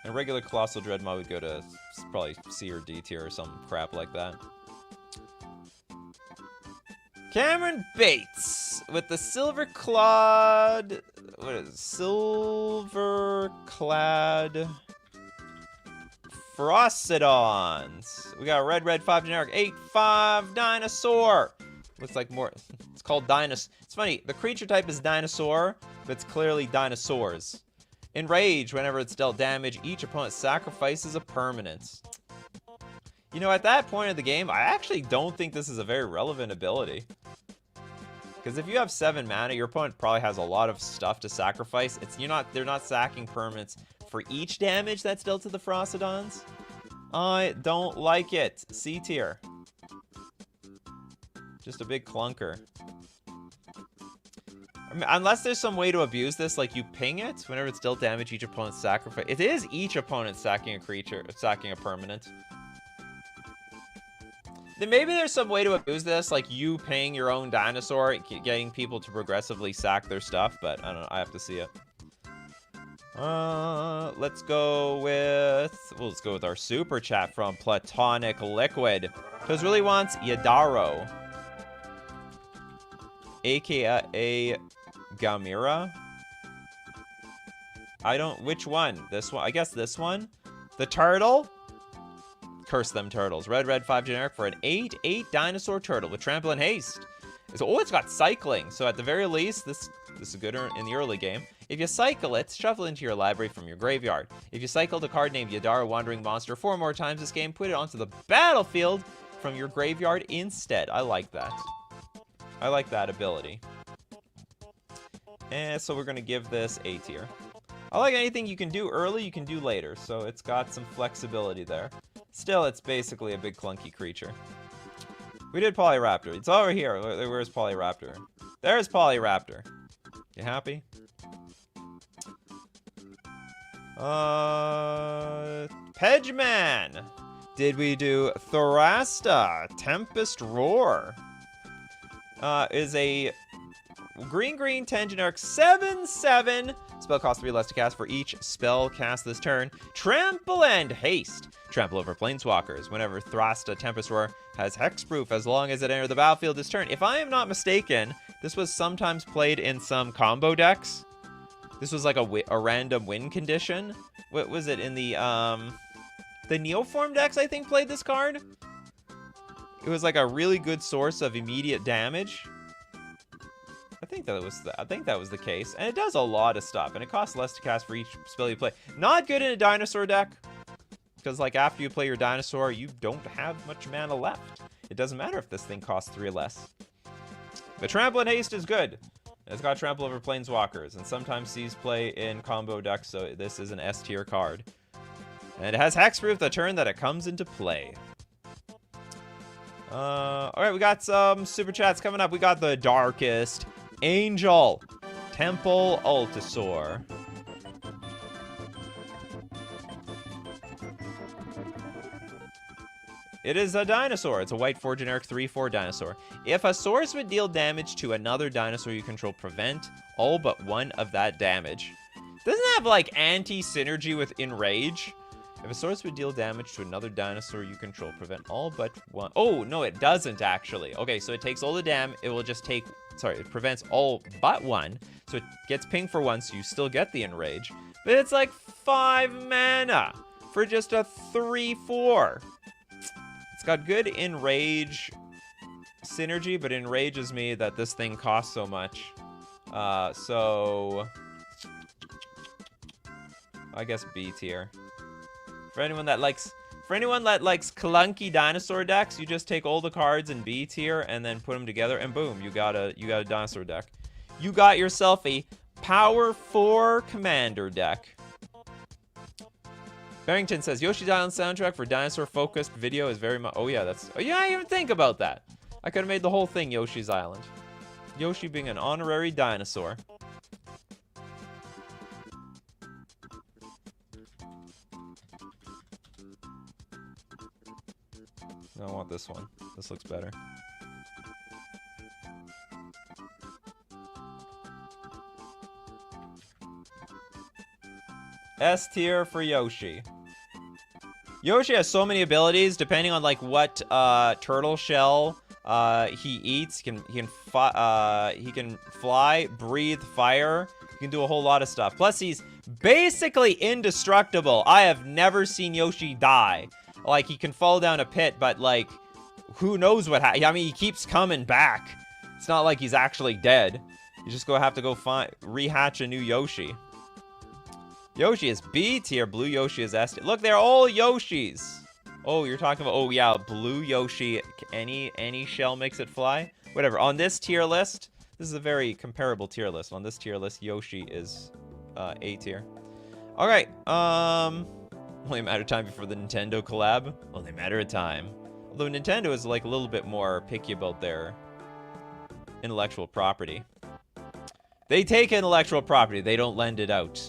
And regular Colossal Dreadmaw would go to probably C or D tier or some crap like that. Cameron Bates with the Silver Clad... What is it? Silver Clad... Frostodons. We got a red 5 generic 8/5 dinosaur. Looks like more. It's called dinosaur. It's funny. The creature type is dinosaur, but it's clearly dinosaurs. Enrage. Whenever it's dealt damage, each opponent sacrifices a permanent. You know, at that point of the game, I actually don't think this is a very relevant ability. Because if you have 7 mana, your opponent probably has a lot of stuff to sacrifice. They're not sacking permanents for each damage that's dealt to the Frostodons. I don't like it. C tier. Just a big clunker. I mean, unless there's some way to abuse this, like you ping it whenever it's dealt damage, each opponent's sacrifice. It is each opponent sacking a creature, sacking a permanent. Then maybe there's some way to abuse this, like you paying your own dinosaur, getting people to progressively sack their stuff, but I don't know, I have to see it. Let's go with, well, let's go with our super chat from Platonic Liquid. Because really wants Yadaro, aka Gamira. I don't, which one? This one? I guess this one? The turtle? Curse them turtles. Red 5 generic for an 8/8 dinosaur turtle with trample and haste. So, oh, it's got cycling. So at the very least, this is good in the early game. If you cycle it, shuffle it into your library from your graveyard. If you cycled a card named Yadara Wandering Monster 4 more times this game, put it onto the battlefield from your graveyard instead. I like that. I like that ability. And so we're going to give this A tier. I like anything you can do early, you can do later. So it's got some flexibility there. Still, it's basically a big clunky creature. We did Polyraptor. It's over here. Where's Polyraptor? There's Polyraptor. You happy? Pedgeman. Did we do Thorasta? Tempest Roar. Is a green 10 generic 7/7. Spell costs 3 less to cast for each spell cast this turn. Trample and haste. Trample over planeswalkers. Whenever Thrasta Tempest Roar has hexproof as long as it enters the battlefield this turn. If I am not mistaken, this was sometimes played in some combo decks. This was like a random win condition. What was it in the Neoform decks? I think played this card. It was like a really good source of immediate damage. I think that was the case, and it does a lot of stuff, and it costs less to cast for each spell you play. Not good in a dinosaur deck, because like after you play your dinosaur, you don't have much mana left. It doesn't matter if this thing costs 3 or less. The Trample and Haste is good. It's got Trample over Planeswalkers, and sometimes sees play in combo decks, so this is an S tier card. And it has Hexproof the turn that it comes into play. Alright, we got some super chats coming up. We got the Darkest Angel, Temple Altasaur. It is a dinosaur. It's a white 4 generic 3/4 dinosaur. If a source would deal damage to another dinosaur you control, prevent all but one of that damage. Doesn't it have like anti-synergy with Enrage? If a source would deal damage to another dinosaur you control, prevent all but one. Oh, no, it doesn't actually. Okay, so it takes all the damage. It will just take, sorry, it prevents all but one. So it gets pinged for one, so you still get the Enrage. But it's like 5 mana for just a 3/4. It's got good Enrage synergy, but enrages me that this thing costs so much. So I guess B tier. For anyone that likes clunky dinosaur decks, you just take all the cards in B tier and then put them together, and boom, you got a dinosaur deck. You got yourself a Power 4 Commander deck. Barrington says, Yoshi's Island soundtrack for dinosaur-focused video is very much... Oh, yeah, that's... Oh, yeah, I didn't even think about that. I could have made the whole thing Yoshi's Island. Yoshi being an honorary dinosaur. No, I want this one. This looks better. S tier for Yoshi. Yoshi has so many abilities depending on like what turtle shell he eats. He can fly, breathe fire. He can do a whole lot of stuff. Plus, he's basically indestructible. I have never seen Yoshi die. Like, he can fall down a pit, but like, who knows what happens? I mean, he keeps coming back. It's not like he's actually dead. You just have to go rehatch a new Yoshi. Yoshi is B tier. Blue Yoshi is S tier. Look, they're all Yoshis. Oh, you're talking about... Oh, yeah. Blue Yoshi. Any shell makes it fly. Whatever. On this tier list... This is a very comparable tier list. On this tier list, Yoshi is A tier. Alright. Only a matter of time before the Nintendo collab. Only a matter of time. Although Nintendo is like a little bit more picky about their intellectual property. They take intellectual property. They don't lend it out.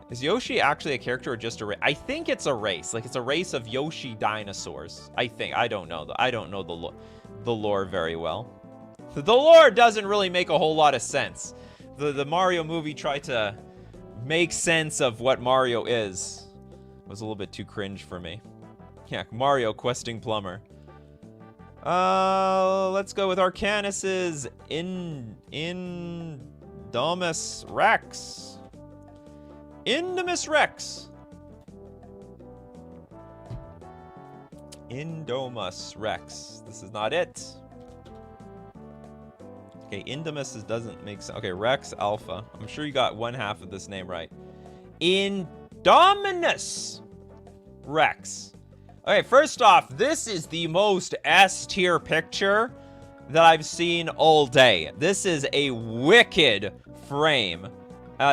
Is Yoshi actually a character or just a race? I think it's a race. Like, it's a race of Yoshi dinosaurs. I think. I don't know. I don't know the lore very well. The lore doesn't really make a whole lot of sense. The Mario movie tried to make sense of what Mario is. It was a little bit too cringe for me. Yeah, Mario questing plumber. Let's go with Arcanus's Indomus Rex. Indomus Rex. Indomus Rex. This is not it. Okay, Indomus doesn't make sense. Okay, Rex Alpha. I'm sure you got one half of this name right. Indominus Rex. Okay, first off, this is the most S-tier picture that I've seen all day. This is a wicked frame.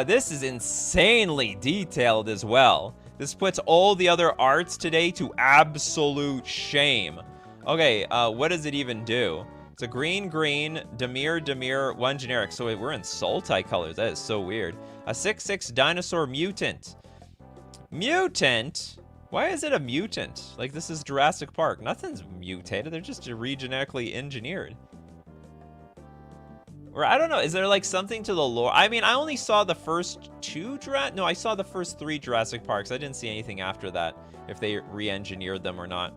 This is insanely detailed as well. This puts all the other arts today to absolute shame. Okay, what does it even do? It's a green, Demir, one generic. So we're in Sultai colors. That is so weird. A 6/6 dinosaur mutant. Mutant? Why is it a mutant? Like, this is Jurassic Park. Nothing's mutated. They're just regenetically engineered. Or, I don't know. Is there, like, something to the lore? I mean, I only saw the first No, I saw the first 3 Jurassic Parks. I didn't see anything after that, if they re-engineered them or not.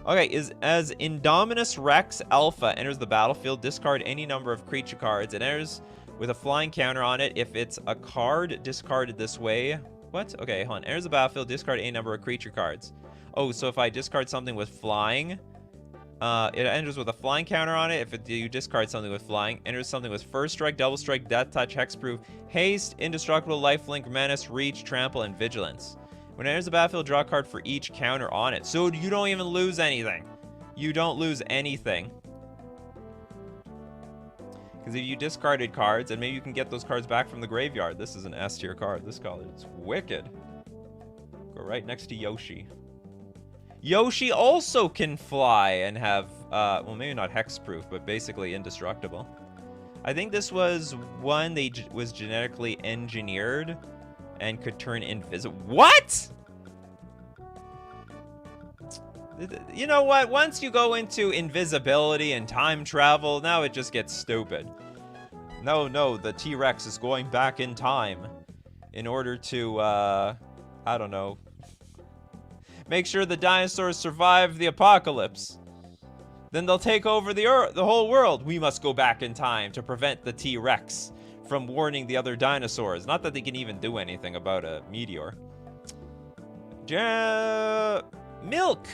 Okay, as Indominus Rex Alpha enters the battlefield, discard any number of creature cards. It enters with a flying counter on it. If it's a card discarded this way... What? Okay, hold on. Enters the battlefield, discard any number of creature cards. Oh, so if I discard something with flying, it enters with a flying counter on it. If you discard something with flying, enters something with first strike, double strike, death touch, hexproof, haste, indestructible, lifelink, menace, reach, trample, and vigilance. When it enters the battlefield, draw a card for each counter on it. So you don't even lose anything. You don't lose anything. Because if you discarded cards, and maybe you can get those cards back from the graveyard. This is an S tier card. This card is wicked. Go right next to Yoshi. Yoshi also can fly and have, well, maybe not hexproof, but basically indestructible. I think this was one that was genetically engineered and could turn invisible. What? You know what? Once you go into invisibility and time travel, now it just gets stupid. No, the T-Rex is going back in time in order to, I don't know, make sure the dinosaurs survive the apocalypse. Then they'll take over the whole world. We must go back in time to prevent the T-Rex from warning the other dinosaurs. Not that they can even do anything about a meteor. Milk!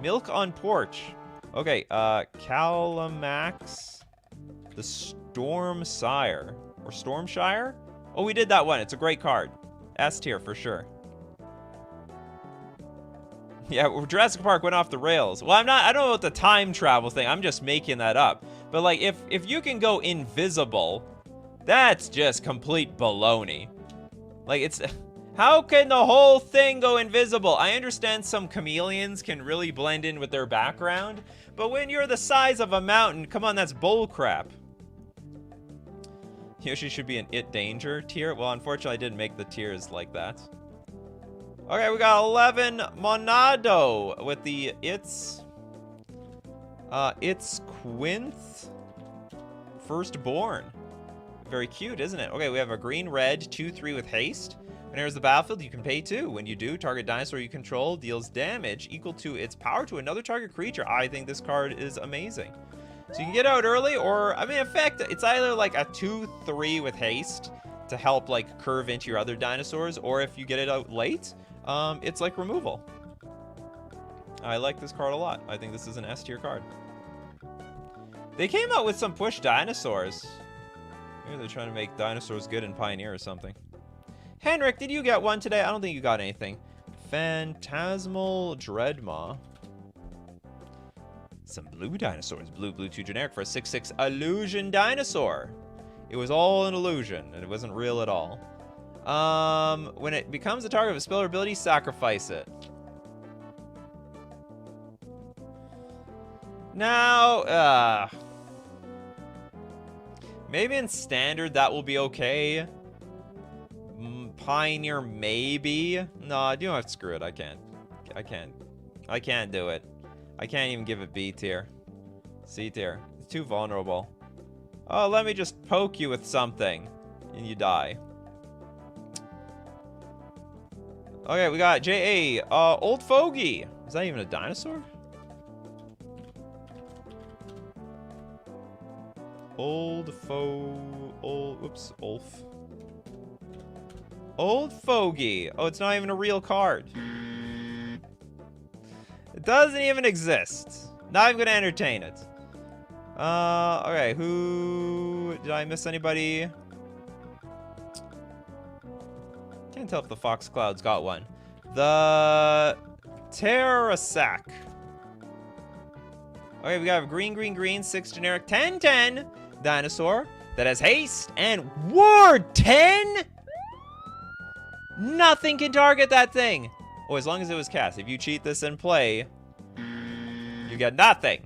Milk on porch. Okay, Calamax, the Storm Sire. Or Stormshire? Oh, we did that one. It's a great card. S tier for sure. Yeah, Jurassic Park went off the rails. Well, I don't know about the time travel thing. I'm just making that up. But, like, if you can go invisible, that's just complete baloney. Like, it's... How can the whole thing go invisible? I understand some chameleons can really blend in with their background, but when you're the size of a mountain, come on, that's bullcrap. Yoshi should be an It Danger tier. Well, unfortunately, I didn't make the tiers like that. Okay, we got 11 Monado with the It's Quinth Firstborn. Very cute, isn't it? Okay, we have a green-red 2/3 with haste. When it enters the battlefield, you can pay 2. When you do, target dinosaur you control deals damage equal to its power to another target creature. I think this card is amazing. So you can get out early, or, I mean, in fact, it's either like a 2/3 with haste to help, like, curve into your other dinosaurs, or if you get it out late, it's like removal. I like this card a lot. I think this is an S tier card. They came out with some push dinosaurs. Maybe they're trying to make dinosaurs good in Pioneer or something. Henrik, did you get one today? I don't think you got anything. Phantasmal Dreadmaw. Some blue dinosaurs. Blue 2 generic for a 6/6 illusion dinosaur. It was all an illusion, and it wasn't real at all. When it becomes the target of a spell or ability, sacrifice it. Now, maybe in standard that will be okay. Pioneer, maybe. No, you don't have to screw it. I can't do it. I can't even give it B tier. C tier. It's too vulnerable. Oh, let me just poke you with something. And you die. Okay, we got J.A. Old Fogey. Is that even a dinosaur? Old Fogey. Oh, it's not even a real card. It doesn't even exist. Not even gonna entertain it. Okay, did I miss anybody? Can't tell if the Fox Cloud's got one. The Terrasac. Okay, we got a green, 6 generic, 10/10 dinosaur that has haste and ward 10? Nothing can target that thing. Oh, as long as it was cast. If you cheat this in play, you get nothing.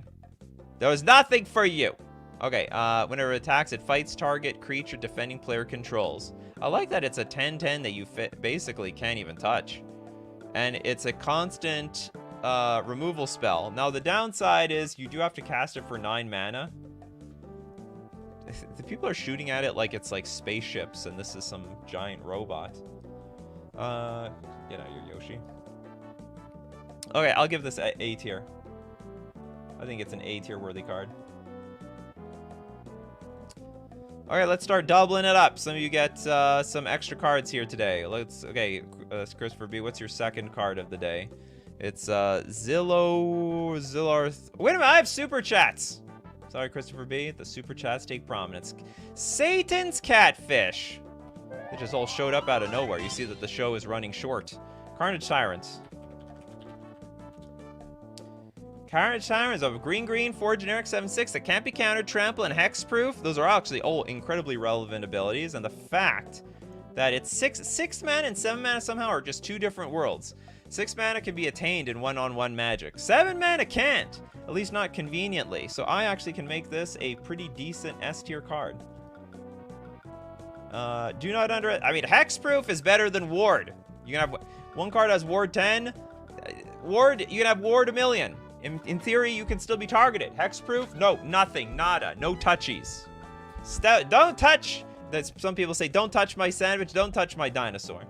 There was nothing for you. Okay, whenever it attacks, it fights target creature defending player controls. I like that it's a 10/10 that you basically can't even touch. And it's a constant removal spell. Now, the downside is you do have to cast it for 9 mana. The people are shooting at it like it's like spaceships, and this is some giant robot. You know, you're Yoshi. Okay, I'll give this A tier. I think it's an A tier worthy card. Okay, let's start doubling it up. Some of you get some extra cards here today. Okay, Christopher B, what's your second card of the day? It's Zillarth. Wait a minute, I have super chats. Sorry, Christopher B, the super chats take prominence. Satan's Catfish. It just all showed up out of nowhere. You see that the show is running short. Carnage Tyrants. Carnage Tyrants of green, 4 generic, 7/6 that can't be countered, trample, and hexproof. Those are actually all incredibly relevant abilities. And the fact that it's 6 mana and 7 mana somehow are just 2 different worlds. 6 mana can be attained in one-on-one magic. 7 mana can't, at least not conveniently. So I actually can make this a pretty decent S tier card. Do not I mean, hexproof is better than ward. You can have one card has ward 10. Ward, you can have ward 1,000,000. In theory, you can still be targeted. Hexproof? No, nothing, nada, no touchies. Don't touch. Some people say, don't touch my sandwich, don't touch my dinosaur.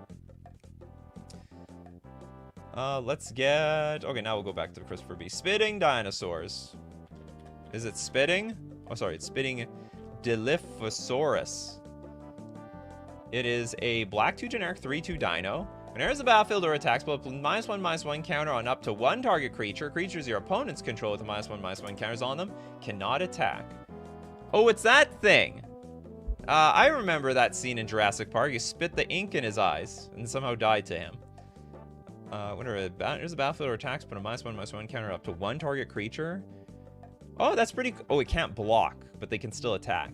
Let's get... Okay, now we'll go back to Christopher B. Spitting Dinosaurs. Is it spitting? Oh, sorry, it's spitting Dilophosaurus. It is a black 2 generic 3/2 dino. When it enters the battlefield or attacks, put -1/-1 counter on up to 1 target creature. Creatures your opponents control with the -1/-1 counters on them cannot attack. Oh, it's that thing. I remember that scene in Jurassic Park. He spit the ink in his eyes and somehow died to him. Whenever it enters the battlefield or attacks, put a -1/-1 counter up to 1 target creature. Oh, that's pretty... Oh, it can't block, but they can still attack.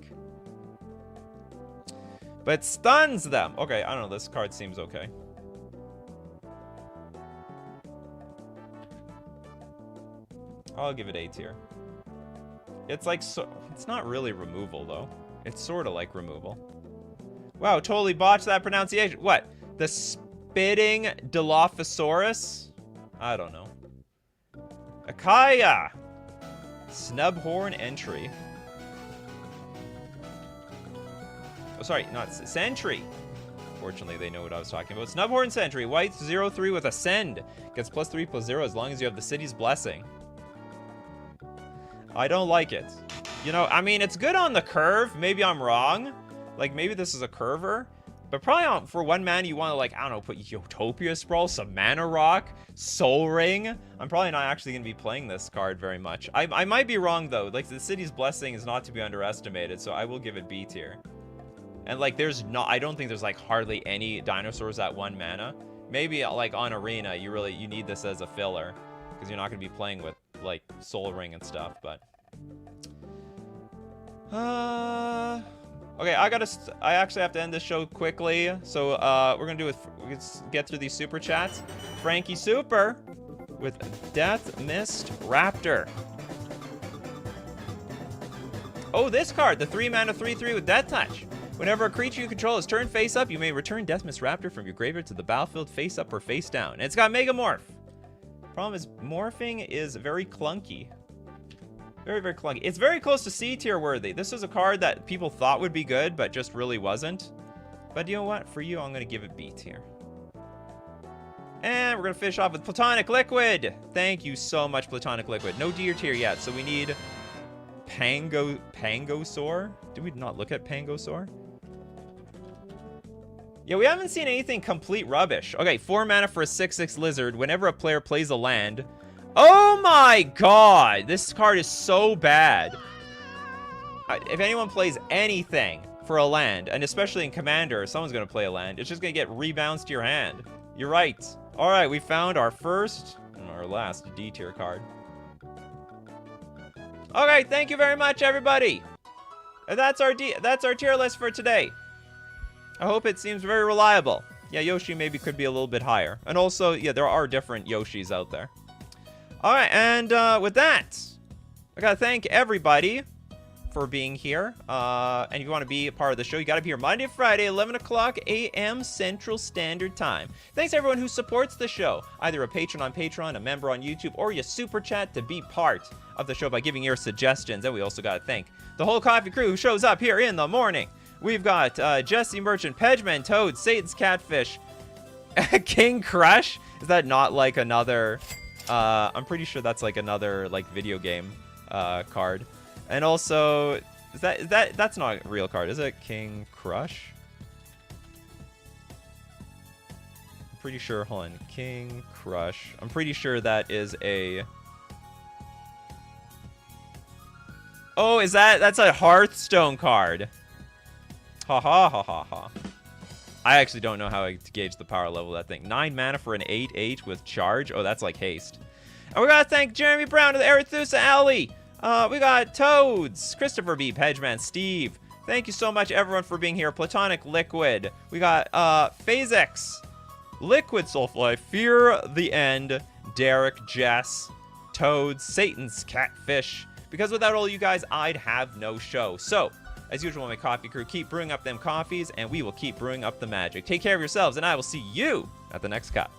But stuns them. Okay, I don't know. This card seems okay. I'll give it A tier. It's like... It's not really removal, though. It's sort of like removal. Wow, totally botched that pronunciation. What? The spitting Dilophosaurus? I don't know. Akaya! Snubhorn entry. Oh, sorry, not Sentry. Fortunately, they know what I was talking about. Snubhorn Sentry, white 0/3 with Ascend. Gets +3/+0 as long as you have the city's blessing. I don't like it. You know, I mean, it's good on the curve. Maybe I'm wrong. Like, maybe this is a curver. But probably for 1 mana, you want to, like, I don't know, put Utopia Sprawl, some Mana Rock, Soul Ring. I'm probably not actually going to be playing this card very much. I might be wrong, though. Like, the city's blessing is not to be underestimated, so I will give it B tier. And, like, I don't think there's, like, hardly any dinosaurs at 1 mana. Maybe, like, on Arena, you need this as a filler. Because you're not going to be playing with, like, Soul Ring and stuff, but... Okay, I actually have to end this show quickly. So, we're going to do it... Let's get through these super chats. Frankie Super with Death Mist Raptor. Oh, this card, the 3-mana 3/3 with Death Touch. Whenever a creature you control is turned face up, you may return Deathmiss Raptor from your graveyard to the battlefield face up or face down. And it's got Mega Morph. Problem is, morphing is very clunky. Very, very clunky. It's very close to C tier worthy. This is a card that people thought would be good, but just really wasn't. But you know what? For you, I'm going to give it B tier. And we're going to finish off with Platonic Liquid. Thank you so much, Platonic Liquid. No D tier yet, so we need Pangosaur. Did we not look at Pangosaur? Yeah, we haven't seen anything complete rubbish. Okay, 4 mana for a 6/6 lizard. Whenever a player plays a land. Oh my god! This card is so bad. If anyone plays anything for a land, and especially in Commander, someone's going to play a land, it's just going to get rebounced to your hand. You're right. Alright, we found our first and our last D tier card. Okay, thank you very much, everybody. And that's our tier list for today. I hope it seems very reliable. Yeah, Yoshi maybe could be a little bit higher. And also, yeah, there are different Yoshis out there. Alright, and with that, I gotta thank everybody for being here. And if you want to be a part of the show, you got to be here Monday to Friday, 11 o'clock a.m. Central Standard Time. Thanks everyone who supports the show, either a patron on Patreon, a member on YouTube, or you super chat to be part of the show by giving your suggestions. And we also got to thank the whole coffee crew who shows up here in the morning. We've got Jesse Merchant, Pedgeman, Toad, Satan's Catfish, King Crush. Is that not like another... I'm pretty sure that's like another like video game card. And also, that's not a real card, is it? King Crush? I'm pretty sure, hold on. King Crush. I'm pretty sure that is a... Oh, that's a Hearthstone card. Ha ha ha ha ha. I actually don't know how to gauge the power level of that thing. 9 mana for an 8/8 with charge. Oh, that's like haste. And we gotta thank Jeremy Brown of the Arethusa Alley. We got Toads, Christopher B, Pedgeman, Steve. Thank you so much, everyone, for being here. Platonic Liquid. We got Phasix, Liquid Soulfly, Fear the End, Derek, Jess, Toads, Satan's Catfish. Because without all you guys, I'd have no show. So, as usual, my coffee crew, keep brewing up them coffees, and we will keep brewing up the magic. Take care of yourselves, and I will see you at the next cup.